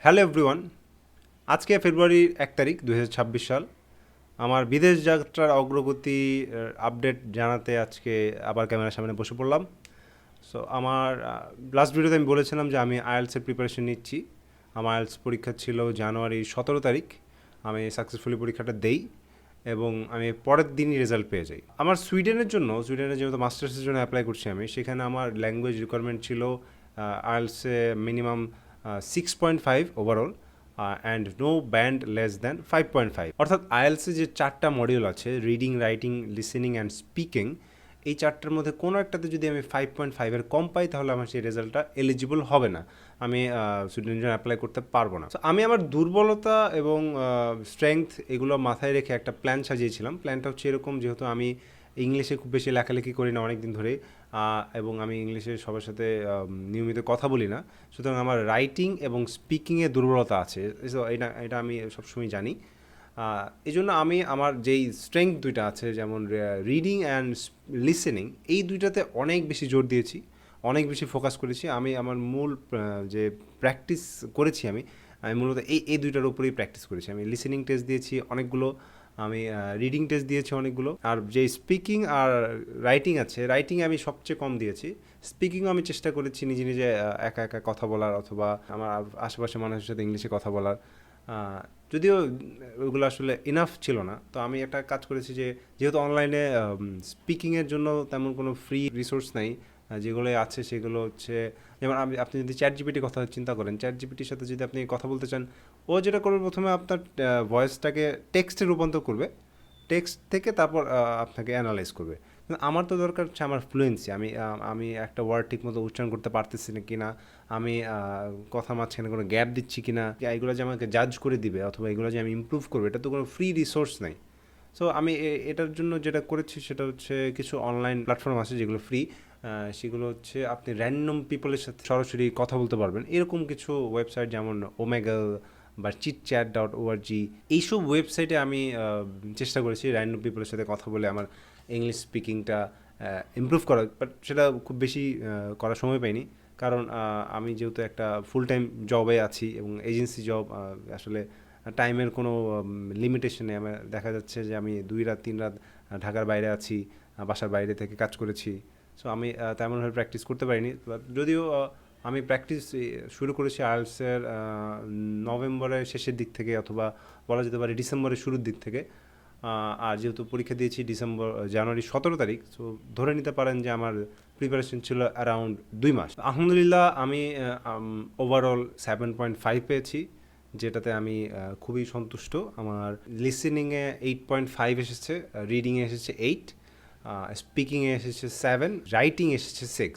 Hello everyone, আজকে ফেব্রুয়ারির 1 তারিখ 2026 সাল। আমার বিদেশ যাত্রার অগ্রগতি আপডেট জানাতে আজকে আবার ক্যামেরার সামনে বসে পড়লাম। সো আমার লাস্ট ভিডিওতে আমি বলেছিলাম যে আমি আইএলসের প্রিপারেশন নিচ্ছি। আমার আইএলস পরীক্ষা ছিল জানুয়ারি 17 তারিখ। আমি সাকসেসফুলি পরীক্ষাটা দেই এবং আমি পরের দিনই রেজাল্ট পেয়ে যাই। আমার সুইডেনে যেহেতু মাস্টার্সের জন্য অ্যাপ্লাই করছি আমি, সেখানে আমার ল্যাঙ্গুয়েজ রিকোয়ারমেন্ট ছিল IELTS minimum 6.5 overall and no band less than 5.5। অর্থাৎ আইএলসে যে 4টা মডিউল আছে, reading, writing, listening and speaking, এই 4টার মধ্যে কোনো একটাতে যদি আমি 5.5-এর কম পাই তাহলে আমার সেই রেজাল্টটা এলিজিবল হবে না, আমি সুইডেনের জন্য অ্যাপ্লাই করতে পারবো না। তো আমি আমার দুর্বলতা এবং স্ট্রেংথ এগুলো মাথায় রেখে একটা প্ল্যান সাজিয়েছিলাম। প্ল্যানটা হচ্ছে এরকম: যেহেতু আমি ইংলিশে খুব বেশি লেখালেখি করি না অনেক দিন ধরে, এবং আমি ইংলিশে সবার সাথে নিয়মিত কথা বলি না, সুতরাং আমার রাইটিং এবং স্পিকিংয়ে দুর্বলতা আছে। এটা আমি সবসময় জানি। এই জন্য আমি আমার যেই স্ট্রেংথ দুইটা আছে, যেমন রিডিং অ্যান্ড লিসেনিং, এই দুইটাতে অনেক বেশি জোর দিয়েছি, অনেক বেশি ফোকাস করেছি। আমি আমার মূল যে প্র্যাকটিস করেছি আমি মূলত এই দুইটার উপরেই প্র্যাকটিস করেছি। আমি লিসেনিং টেস্ট দিয়েছি অনেকগুলো, আমি রিডিং টেস্ট দিয়েছি অনেকগুলো, আর যে স্পিকিং আর রাইটিং আছে, রাইটিং আমি সবচেয়ে কম দিয়েছি। স্পিকিংও আমি চেষ্টা করেছি নিজে নিজে একা একা কথা বলার, অথবা আমার আশেপাশে মানুষের সাথে ইংলিশে কথা বলার, যদিও ওগুলো আসলে ইনাফ ছিল না। তো আমি একটা কাজ করেছি যে, যেহেতু অনলাইনে স্পিকিংয়ের জন্য তেমন কোনো ফ্রি রিসোর্স নাই, যেগুলো আছে সেগুলো হচ্ছে, যেমন আপনি যদি চ্যাট জিপিটির কথা চিন্তা করেন, চ্যাট জিপিটির সাথে যদি আপনি কথা বলতে চান, ও যেটা করবে, প্রথমে আপনার ভয়েসটাকে টেক্সটে রূপান্তর করবে, টেক্সট থেকে তারপর আপনাকে অ্যানালাইজ করবে। কিন্তু আমার তো দরকার হচ্ছে আমার ফ্লুয়েন্সি। আমি একটা ওয়ার্ড ঠিক মতো উচ্চারণ করতে পারতেছি না কিনা, আমি কথা মাঝখানে কোনো গ্যাপ দিচ্ছি কিনা, এগুলো যে আমাকে জাজ করে দিবে অথবা এগুলো যে আমি ইমপ্রুভ করবো, এটা তো কোনো ফ্রি রিসোর্স নাই। সো আমি এটার জন্য যেটা করেছি সেটা হচ্ছে, কিছু অনলাইন প্ল্যাটফর্ম আছে যেগুলো ফ্রি, সেগুলো হচ্ছে আপনি র্যান্ডম পিপলের সাথে সরাসরি কথা বলতে পারবেন, এরকম কিছু ওয়েবসাইট, যেমন ওমেগল বা chitchat.org, এইসব ওয়েবসাইটে আমি চেষ্টা করেছি র্যান্ডম পিপলের সাথে কথা বলে আমার ইংলিশ স্পিকিংটা ইমপ্রুভ করা। বাট সেটা খুব বেশি করার সময় পাইনি, কারণ আমি যেহেতু একটা ফুল টাইম জবে আছি এবং এজেন্সি জব, আসলে টাইমের কোনো লিমিটেশন নেই। আমার দেখা যাচ্ছে যে আমি 2 রাত 3 রাত ঢাকার বাইরে আছি, বাসার বাইরে থেকে কাজ করেছি। সো আমি তেমনভাবে প্র্যাকটিস করতে পারিনি। যদিও আমি প্র্যাকটিস শুরু করেছি আইএলসের নভেম্বরের শেষের দিক থেকে, অথবা বলা যেতে পারে ডিসেম্বরের শুরুর দিক থেকে। আর যেহেতু পরীক্ষা দিয়েছি জানুয়ারি 17 তারিখ, সো ধরে নিতে পারেন যে আমার প্রিপারেশন ছিল অ্যারাউন্ড 2 মাস। আলহামদুলিল্লাহ আমি ওভারঅল 7.5 পেয়েছি, যেটাতে আমি খুবই সন্তুষ্ট। আমার লিসেনিংয়ে 8.5 এসেছে, রিডিংয়ে এসেছে 8, স্পিকিংয়ে এসেছে 7, রাইটিং এসেছে 6।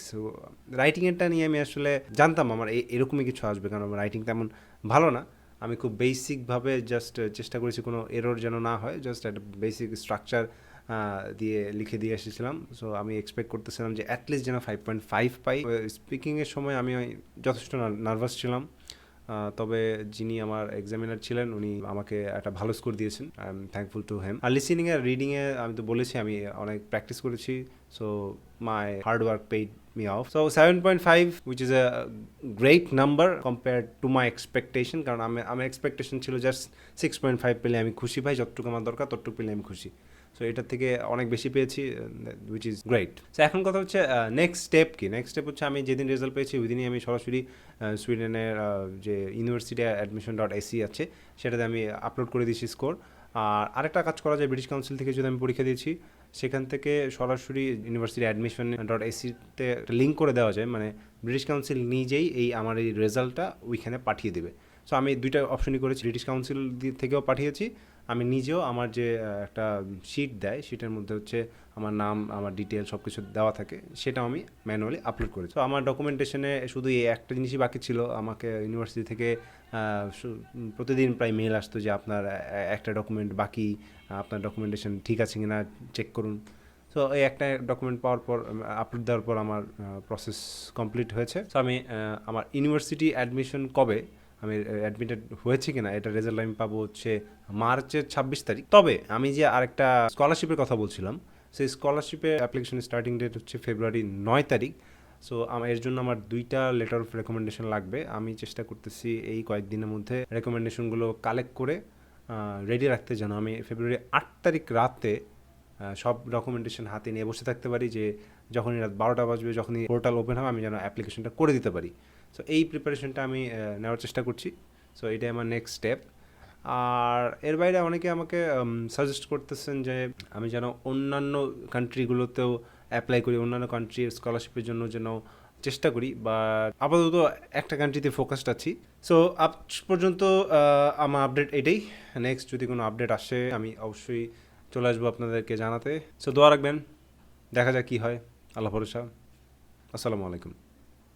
রাইটিংয়েরটা নিয়ে আমি আসলে জানতাম আমার এরকমই কিছু আসবে, কারণ আমার রাইটিং তেমন ভালো না। আমি খুব বেসিকভাবে জাস্ট চেষ্টা করেছি কোনো এরর যেন না হয়, জাস্ট একটা বেসিক স্ট্রাকচার দিয়ে লিখে দিয়ে এসেছিলাম। সো আমি এক্সপেক্ট করতেছিলাম যে অ্যাটলিস্ট যেন 5.5 পাই। স্পিকিংয়ের সময় আমি যথেষ্ট নার্ভাস ছিলাম, তবে যিনি আমার এক্সামিনার ছিলেন উনি আমাকে একটা ভালো স্কোর দিয়েছেন, I am thankful to him. আর লিসেনিংয়ে, রিডিংয়ে আমি তো বলেছি আমি অনেক প্র্যাকটিস করেছি, so my hard work paid me of. So 7.5 which is a great number compared to my expectation, কারণ আমার এক্সপেকটেশন ছিল জাস্ট 6.5 পেলে আমি খুশি ভাই, যতটুকু আমার দরকার ততটুকু পেলে আমি খুশি। সো এটার থেকে অনেক বেশি পেয়েছি, উইচ ইজ গ্রেট। সো এখন কথা হচ্ছে নেক্সট স্টেপ কি। নেক্সট স্টেপ হচ্ছে, আমি যেদিন রেজাল্ট পেয়েছি ওই দিনই আমি সরাসরি সুইডেনের যে ইউনিভার্সিটি অ্যাডমিশন.এসি আছে সেটাতে আমি আপলোড করে দিয়েছি স্কোর। আর আরেকটা কাজ করা যায়, ব্রিটিশ কাউন্সিল থেকে যদি আমি পরীক্ষা দিয়েছি, সেখান থেকে সরাসরি ইউনিভার্সিটি অ্যাডমিশন.এসিতে লিঙ্ক করে দেওয়া যায়, মানে ব্রিটিশ কাউন্সিল নিজেই আমার এই রেজাল্টটা ওইখানে পাঠিয়ে দেবে। সো আমি 2টা অপশনই করেছি, ব্রিটিশ কাউন্সিল থেকেও পাঠিয়েছি, আমি নিজেও আমার যে একটা শিট দেয় সেটার মধ্যে হচ্ছে আমার নাম, আমার ডিটেল সব কিছু দেওয়া থাকে, সেটাও আমি ম্যানুয়ালি আপলোড করেছি। তো আমার ডকুমেন্টেশনে শুধু এই একটা জিনিসই বাকি ছিল, আমাকে ইউনিভার্সিটি থেকে প্রতিদিন প্রায় মেল আসতো যে আপনার একটা ডকুমেন্ট বাকি, আপনার ডকুমেন্টেশন ঠিক আছে কিনা চেক করুন। সো এই একটা ডকুমেন্ট পাওয়ার পর, আপলোড দেওয়ার পর আমার প্রসেস কমপ্লিট হয়েছে। সো আমি আমার ইউনিভার্সিটি অ্যাডমিশন কবে, আমি অ্যাডমিটেড হয়েছি কিনা এটা রেজাল্ট আমি পাবো হচ্ছে মার্চের 26 তারিখ। তবে আমি যে আরেকটা স্কলারশিপের কথা বলছিলাম, সেই স্কলারশিপের অ্যাপ্লিকেশনের স্টার্টিং ডেট হচ্ছে ফেব্রুয়ারি 9 তারিখ। সো এর জন্য আমার 2টা লেটার অফ রেকমেন্ডেশন লাগবে। আমি চেষ্টা করতেছি এই কয়েকদিনের মধ্যে রেকমেন্ডেশনগুলো কালেক্ট করে রেডি রাখতে, যেন আমি ফেব্রুয়ারি 8 তারিখ রাতে সব ডকুমেন্টেশন হাতে নিয়ে বসে থাকতে পারি, যে যখনই রাত 12টা বাজবে, যখনই পোর্টাল ওপেন হবে, আমি যেন অ্যাপ্লিকেশনটা করে দিতে পারি। সো এই প্রিপারেশনটা আমি নেওয়ার চেষ্টা করছি। সো এটাই আমার নেক্সট স্টেপ। আর এর বাইরে অনেকে আমাকে সাজেস্ট করতেছেন যে আমি যেন অন্যান্য কান্ট্রিগুলোতেও অ্যাপ্লাই করি, অন্যান্য কান্ট্রির স্কলারশিপের জন্য যেন চেষ্টা করি, বা আপাতত একটা কান্ট্রিতে ফোকাসড আছি। সো আজ পর্যন্ত আমার আপডেট এটাই। নেক্সট যদি কোনো আপডেট আসে আমি অবশ্যই চলে আসবো আপনাদেরকে জানাতে। সো দোয়া রাখবেন, দেখা যাক কী হয়। আল্লাহ ভরসা। আসসালামু আলাইকুম।